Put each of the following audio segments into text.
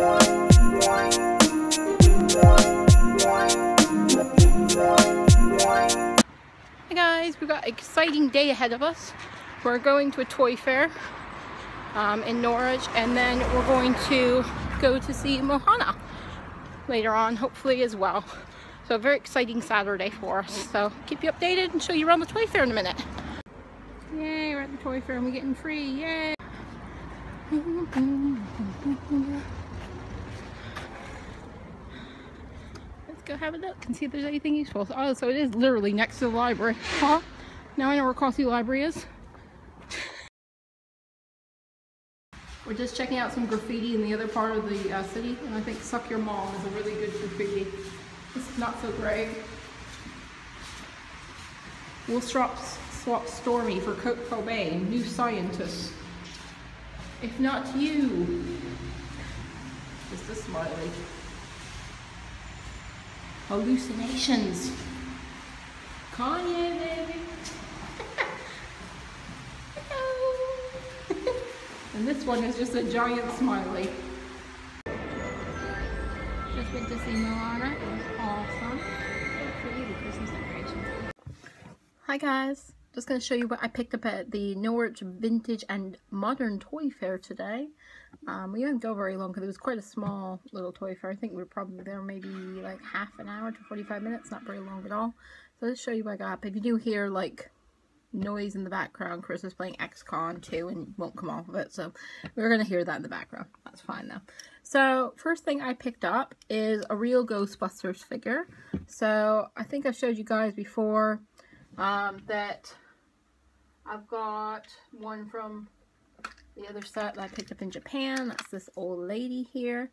Hey guys, we've got an exciting day ahead of us. We're going to a toy fair in Norwich, and then we're going to go to see Moana later on, hopefully as well. So a very exciting Saturday for us. So keep you updated and show you around the toy fair in a minute. Yay, we're at the toy fair and we're getting free, yay! Let's go have a look and see if there's anything useful. Oh, so it is literally next to the library. Huh? Now I know where Crossy Library is. We're just checking out some graffiti in the other part of the city, and I think Suck Your Mom is a really good graffiti. This is not so great. We'll swap Stormy for Kurt Cobain, new scientist. If not you. Just a smiley. Hallucinations. Kanye, baby. And this one is just a giant smiley. Just went to see Moana. It was awesome. Good for you, the Christmas decorations. Hi guys. Just going to show you what I picked up at the Norwich Vintage and Modern Toy Fair today. We didn't go very long because it was quite a small little toy fair. I think we were probably there maybe like half an hour to 45 minutes. Not very long at all. So let's show you what I got. If you do hear like noise in the background, Chris is playing XCOM 2 and won't come off of it, so we're gonna hear that in the background. That's fine though. So first thing I picked up is a real Ghostbusters figure. So I think I've showed you guys before that I've got one from the other set that I picked up in Japan. That's this old lady here,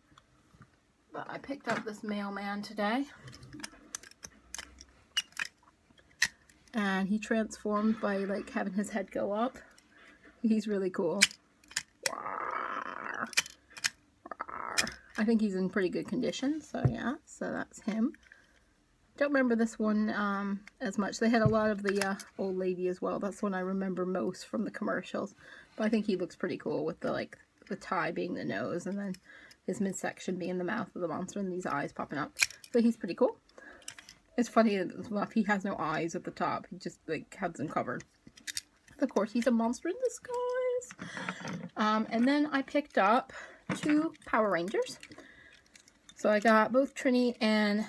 but I picked up this mailman today. And he transformed by like having his head go up. He's really cool. I think he's in pretty good condition, so yeah, so that's him. Don't remember this one as much. They had a lot of the old lady as well. That's one I remember most from the commercials. But I think he looks pretty cool with the like the tie being the nose and then his midsection being the mouth of the monster and these eyes popping up. So he's pretty cool. It's funny that he has no eyes at the top. He just like has them covered. Of course, he's a monster in disguise. And then I picked up 2 Power Rangers. So I got both Trini and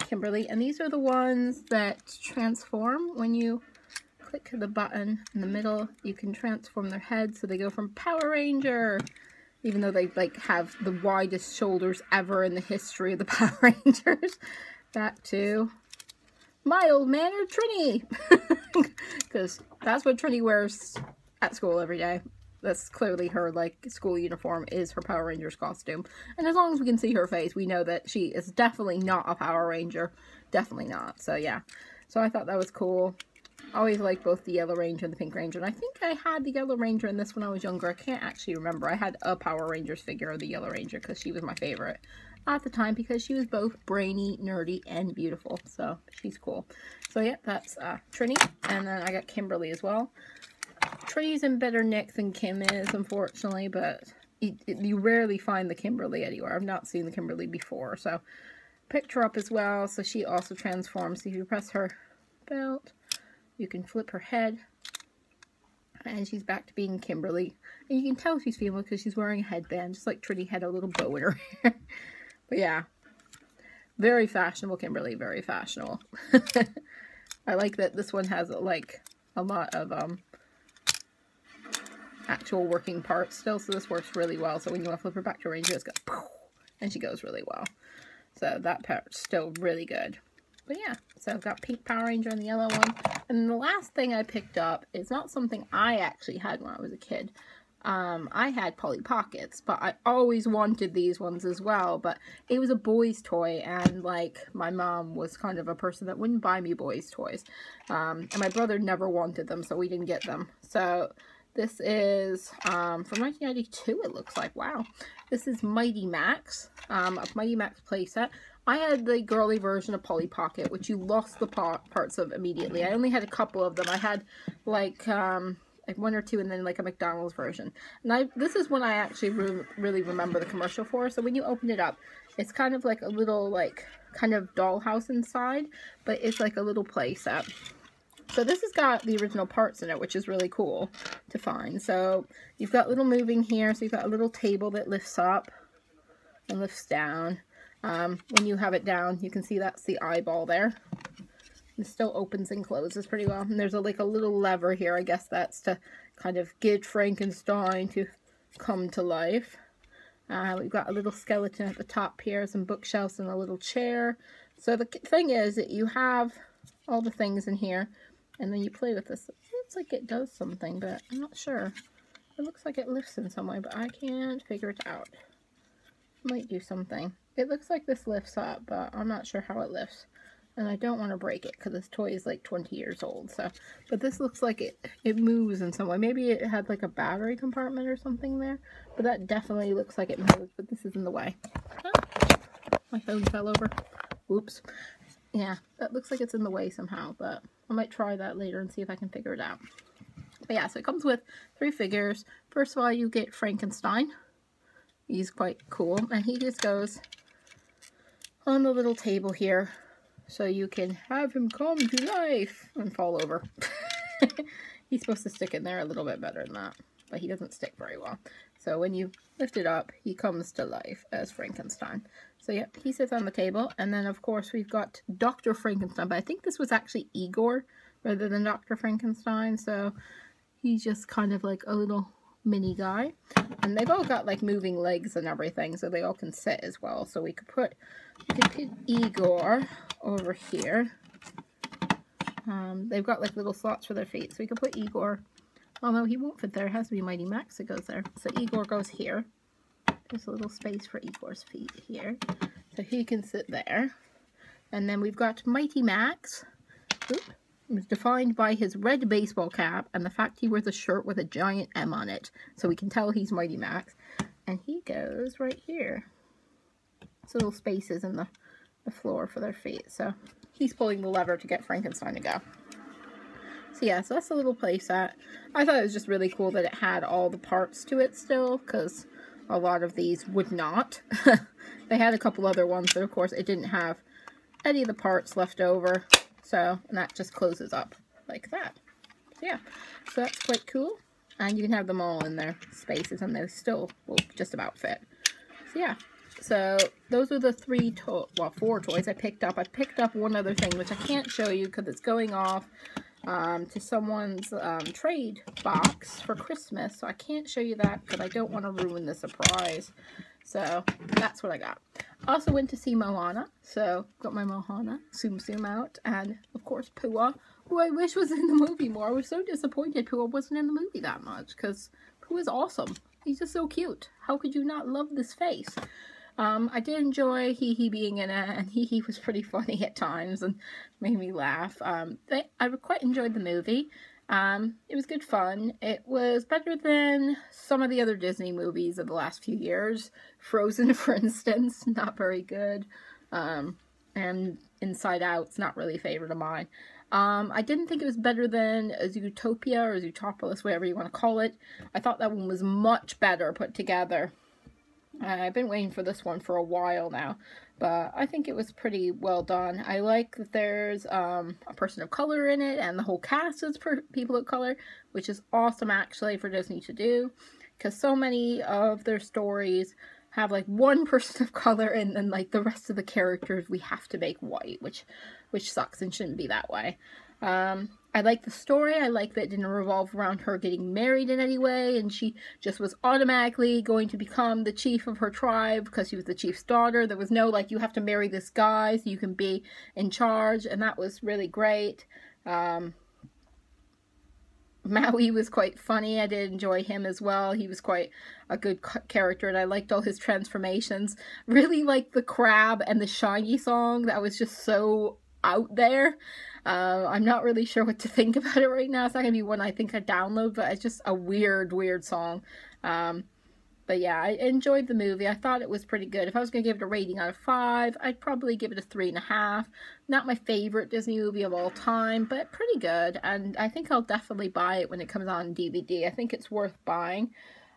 Kimberly, and these are the ones that transform when you click the button in the middle. You can transform their heads, so they go from Power Ranger, even though they like have the widest shoulders ever in the history of the Power Rangers, back to my old man or Trini, because that's what Trini wears at school every day. That's clearly her like school uniform, is her Power Rangers costume. And as long as we can see her face, we know that she is definitely not a Power Ranger. Definitely not. So yeah. So I thought that was cool. I always liked both the Yellow Ranger and the Pink Ranger. And I think I had the Yellow Ranger in this when I was younger. I can't actually remember. I had a Power Rangers figure of the Yellow Ranger because she was my favorite at the time, because she was both brainy, nerdy, and beautiful. So she's cool. So yeah, that's Trini. And then I got Kimberly as well. Trini's in better nick than Kim is, unfortunately, but you rarely find the Kimberly anywhere. I've not seen the Kimberly before, so picked her up as well. So she also transforms. So if you press her belt, you can flip her head, and she's back to being Kimberly. And you can tell she's female because she's wearing a headband, just like Trini had a little bow in her hair. But yeah, very fashionable Kimberly, very fashionable. I like that this one has like a lot of actual working parts still, so this works really well. So when you want to flip her back to range, you just go poof, and she goes really well. So that part's still really good. But yeah, so I've got Pink Power Ranger and the yellow one. And then the last thing I picked up is not something I actually had when I was a kid. I had Polly Pockets, but I always wanted these ones as well, but it was a boys toy, and like my mom was kind of a person that wouldn't buy me boys toys, and my brother never wanted them, so we didn't get them. So this is from 1992, it looks like. Wow. This is Mighty Max, a Mighty Max playset. I had the girly version of Polly Pocket, which you lost the parts of immediately. I only had a couple of them. I had like a like 1 or 2, and then like a McDonald's version. And this is one I actually really remember the commercial for. So when you open it up, it's kind of like a little like kind of dollhouse inside, but it's like a little play set. So this has got the original parts in it, which is really cool to find. So you've got little moving here. So you've got a little table that lifts up and lifts down. When you have it down, you can see that's the eyeball there. It still opens and closes pretty well. And there's like a little lever here. I guess that's to kind of get Frankenstein to come to life. We've got a little skeleton at the top here, some bookshelves and a little chair. So the thing is that you have all the things in here, and then you play with this. It looks like it does something, but I'm not sure. It looks like it lifts in some way, but I can't figure it out. It might do something. It looks like this lifts up, but I'm not sure how it lifts. And I don't want to break it because this toy is like 20 years old. So, but this looks like it moves in some way. Maybe it had like a battery compartment or something there. But that definitely looks like it moves. But this is in the way. Ah, my phone fell over. Oops. Yeah, that looks like it's in the way somehow. But I might try that later and see if I can figure it out. But yeah, so it comes with 3 figures. First of all, you get Frankenstein. He's quite cool. And he just goes on the little table here. So you can have him come to life and fall over. He's supposed to stick in there a little bit better than that. But he doesn't stick very well. So when you lift it up, he comes to life as Frankenstein. So yeah, he sits on the table. And then of course we've got Dr. Frankenstein. But I think this was actually Igor rather than Dr. Frankenstein. So he's just kind of like a little mini guy. And they've all got like moving legs and everything. So they all can sit as well. So we could put Igor over here. They've got like little slots for their feet, so we can put Igor, although he won't fit there. It has to be Mighty Max that goes there. So Igor goes here. There's a little space for Igor's feet here, so he can sit there. And then we've got Mighty Max. Oop. It was defined by his red baseball cap and the fact he wears a shirt with a giant M on it, so we can tell he's Mighty Max. And he goes right here. So little spaces in the floor for their feet. So he's pulling the lever to get Frankenstein to go. So yeah, so that's a little play set. I thought it was just really cool that it had all the parts to it still, because a lot of these would not. They had a couple other ones, but of course it didn't have any of the parts left over. So, and that just closes up like that. So yeah, so that's quite cool. And you can have them all in their spaces and they still will just about fit. So yeah. So those are the 4 toys I picked up. I picked up one other thing, which I can't show you because it's going off to someone's trade box for Christmas. So I can't show you that because I don't want to ruin the surprise. So that's what I got. Also went to see Moana. So got my Moana Tsum Tsum out. And of course Pua, who I wish was in the movie more. I was so disappointed Pua wasn't in the movie that much because Pua is awesome. He's just so cute. How could you not love this face? I did enjoy Hee Hee being in it, and Hee Hee was pretty funny at times and made me laugh. I quite enjoyed the movie. It was good fun. It was better than some of the other Disney movies of the last few years. Frozen, for instance, not very good. And Inside Out's not really a favorite of mine. I didn't think it was better than Zootopia or Zootopolis, whatever you want to call it. I thought that one was much better put together. I've been waiting for this one for a while now, but I think it was pretty well done. I like that there's a person of color in it, and the whole cast is people of color, which is awesome actually for Disney to do, because so many of their stories have like one person of color, and then like the rest of the characters we have to make white, which sucks and shouldn't be that way. I like the story. I like that it didn't revolve around her getting married in any way, and she just was automatically going to become the chief of her tribe because she was the chief's daughter. There was no, like, you have to marry this guy so you can be in charge, and that was really great. Maui was quite funny. I did enjoy him as well. He was quite a good character, and I liked all his transformations. Really liked the crab and the shiny song. That was just so out there. I'm not really sure what to think about it right now. It's not gonna be one I think I download, but it's just a weird song. But But yeah, I enjoyed the movie. I thought it was pretty good. If I was going to give it a rating out of 5, I'd probably give it a 3.5. Not my favorite Disney movie of all time, but pretty good. And I think I'll definitely buy it when it comes on DVD. I think it's worth buying.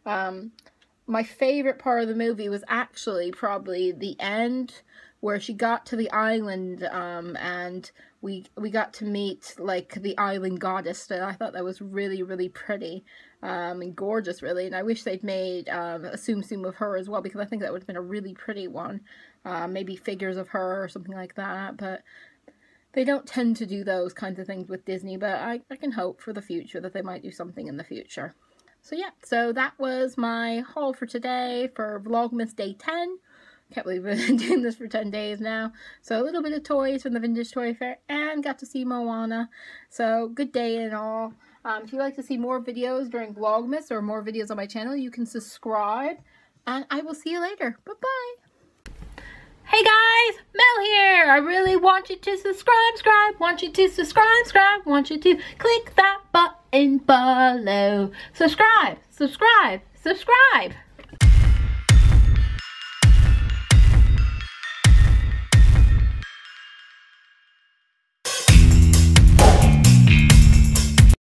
My favorite part of the movie was actually probably the end, where she got to the island, and we got to meet, like, the island goddess. So I thought that was really, really pretty, and gorgeous, really. And I wish they'd made a Tsum Tsum of her as well, because I think that would have been a really pretty one. Maybe figures of her or something like that, but they don't tend to do those kinds of things with Disney, but I can hope for the future that they might do something in the future. So yeah, so that was my haul for today for Vlogmas Day 10. Can't believe we've been doing this for 10 days now. So a little bit of toys from the Vintage Toy Fair, and got to see Moana. So good day and all. If you'd like to see more videos during Vlogmas or more videos on my channel, you can subscribe. And I will see you later. Bye-bye. Hey guys, Mel here. I really want you to subscribe, want you to subscribe, want you to click that button below. Subscribe.